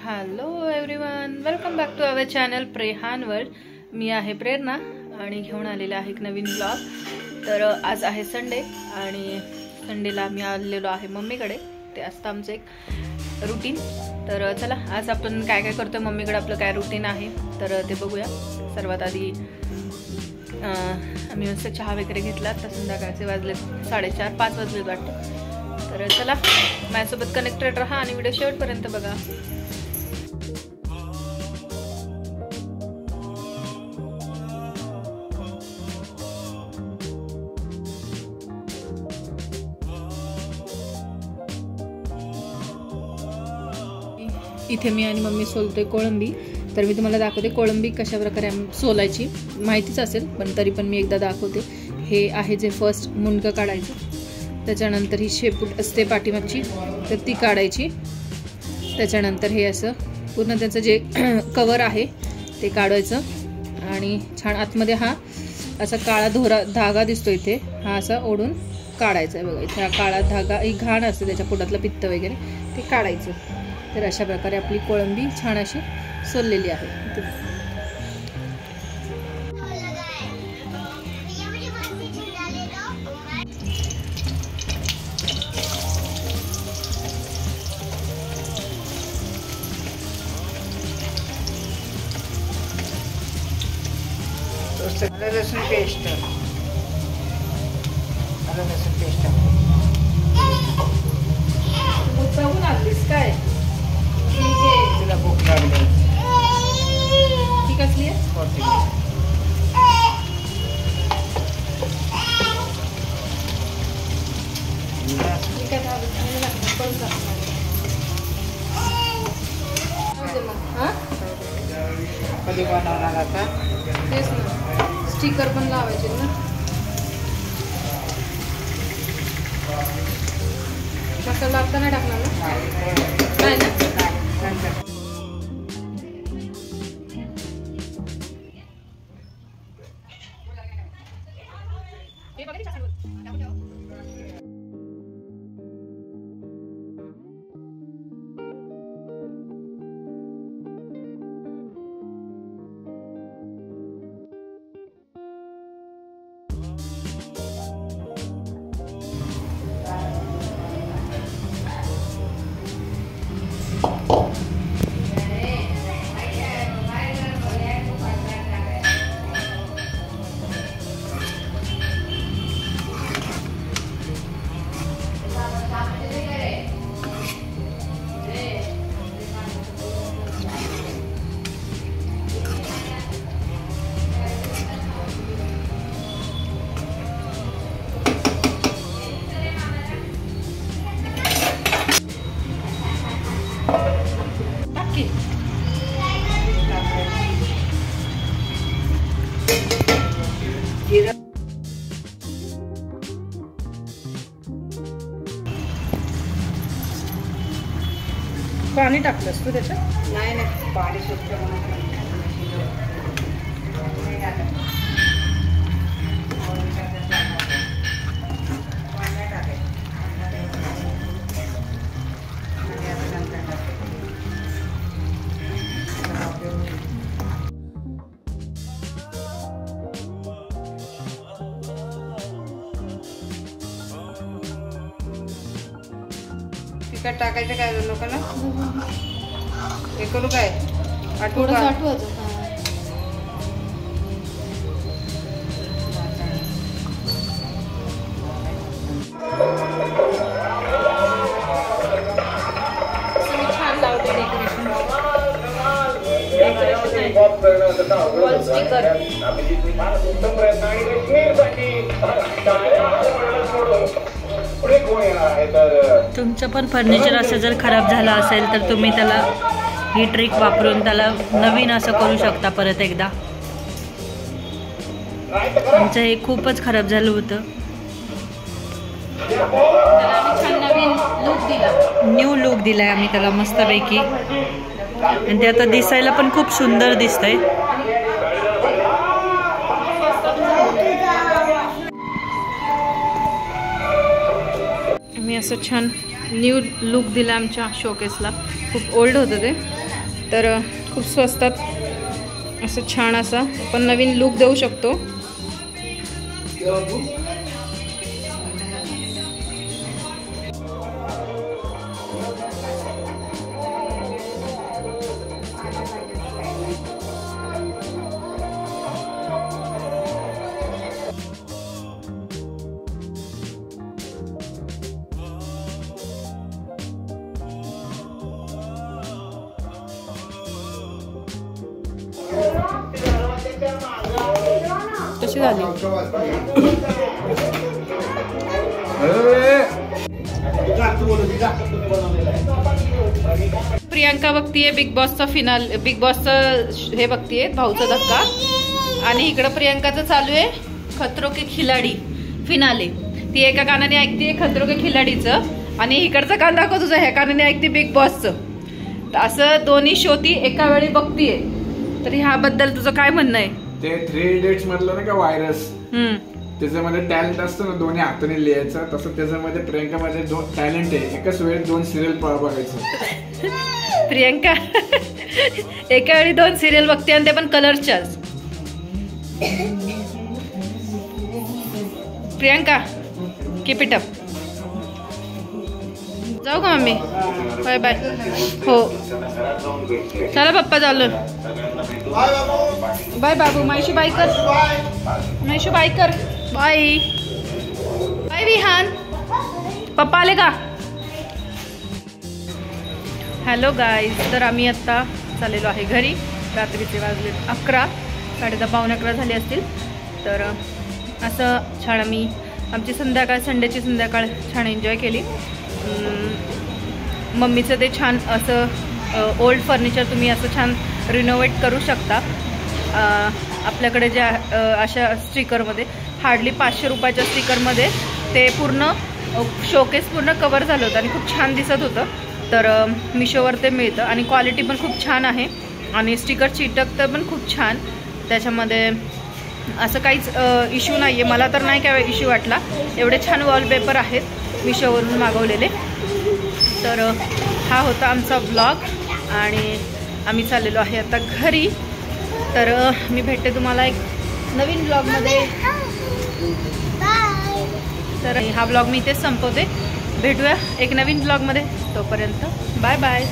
Hello everyone, welcome back to our channel प्रेहान world. मी आहे प्रेरणा आणि घेऊन आलेले आहे एक नवीन ब्लॉग. तर आज आहे संडे आणि संडेला आम्ही आलेलो आहे मम्मीकडे. ते असतं आमचं एक रुटीन. तर चला आज आपण काय काय करतोय मम्मीकडे, आपलं काय रुटीन आहे तर ते बघूया. सर्वात आधी आम्ही मस्त चहा वगैरे घेतला. तर संध्याकाळचे वाजले 4:30-5 वाजले वाटतं. तर चला माझ्यासोबत कनेक्टेड राहा आणि व्हिडिओ शेवटपर्यंत बघा. इथे मी आणि मम्मी सोलतोय कोळंबी. तर मी तुम्हाला दाखवते कोळंबी कशा प्रकारे सोलायची. माहितीच असेल पण तरी पण मी एकदा दाखवते. हे आहे जे फर्स्ट मुंडकं काढायचं, त्याच्यानंतर ही शेपूट असते पाठीमागची तर ती काढायची. त्याच्यानंतर हे असं पूर्ण त्याचं जे कवर आहे ते काढायचं आणि छान आतमध्ये हा असा काळा धागा दिसतो इथे, हा असा ओढून काढायचा आहे. बघा इथे हा काळा धागा, ही घाण असते त्याच्या पोटातलं पित्त वगैरे ते काढायचं. तर अशा प्रकारे आपली कोळंबी छान अशी सोललेली आहे. लसूण पेस्ट, लसूण पेस्ट बघून आणलीस काय? तुला भूक लागली ती कसली आहे? कधी बनवणार आता? तेच ना, स्टिकर पण लावायचे ना. कसं लागतं नाही टाकणार ना? नाही ना. पाणी टाकलंस तू त्याच्यात? नाही नाही, पाणी सुटलं तिखट टाकायचं काय लोकांना? हे करू काय? थोडं आठवायचं. छान लावते डेकोरेशन. Wall sticker. तुमचं पण फर्निचर असं जर खराब झालं असेल तर तुम्ही त्याला ही ट्रिक वापरून त्याला नवीन असं करू शकता परत एकदा. आमचं हे खूपच खराब झालं होतं. छान नवीन लुक दिला, न्यू लुक दिलाय आम्ही त्याला मस्तपैकी. आणि ते आता दिसायला पण खूप सुंदर दिसतंय. मी असं छान न्यू लुक दिला आमच्या शोकेसला. खूप ओल्ड होतं ते, तर खूप स्वस्तात असं छान असा आपण नवीन लुक देऊ शकतो. कशी झाली? प्रियांका बघतीये बिग बॉसचा बिग बॉसचं हे बघतीये भाऊचा धक्का. आणि इकडं प्रियांकाचं चालू आहे खतरो के खिलाडी फिनाले. ती एका कानाने ऐकते खतरो के खिलाडीचं आणि इकडचं कान दाखव तुझं ह्या कानाने ऐकते बिग बॉसचं. असं दोन्ही शो ती एका वेळी बघतीये. तर ह्याबद्दल तुझं काय म्हणणं आहे? ते 3 इडियट्स मधलं ना का व्हायरस, त्याच्यामध्ये टॅलेंट असतं ना दोन्ही हाताने लिहायचं, तसं त्याच्यामध्ये प्रियंकामध्ये 2 टॅलेंट आहे. एकाच वेळी 2 सिरियल बघायचं. प्रियंका एका वेळी 2 सिरियल बघते आणि ते पण कलरच्याच. Priyanka keep it up. जाऊ का मम्मी? Bye bye. हो चला पप्पा चालू. बाय बाबू. मायशी बाय कर. मायशी बाय कर. Bye bye Vihaan. पप्पा आले का? Hello guys. तर आम्ही आत्ता चाललेलो आहे घरी. रात्रीचे वाजले 11, 10:30 पावणे 11 झाले असतील. तर असं छान आम्ही आमची संध्याकाळ, संडेची संध्याकाळ छान एन्जॉय केली. मम्मीचं ते छान असं ओल्ड फर्निचर तुम्ही असं छान रिनोव्हेट करू शकता. आपल्याकडे ज्या अशा स्टिकरमध्ये हार्डली 500 रुपयाच्या स्टिकरमध्ये ते पूर्ण शोकेस पूर्ण कवर झालं होतं आणि खूप छान दिसत होतं. तर मिशोवर ते मिळतं आणि क्वालिटी पण खूप छान आहे आणि स्टिकर चिटकतं पण खूप छान. त्याच्यामध्ये असं काहीच इश्यू नाही आहे. मला तर नाही काय इश्यू वाटला. एवढे छान वॉलपेपर आहेत मिशोवरून मागवलेले. तर हा होता आमचा व्लॉग आणि आम्ही चाललेलो आहे आता घरी. तर मी भेटते तुम्हाला एक नवीन व्लॉगमध्ये. तर हा व्लॉग मी इथेच संपवते. भेटूया एक नवीन व्लॉगमध्ये. तोपर्यंत बाय बाय.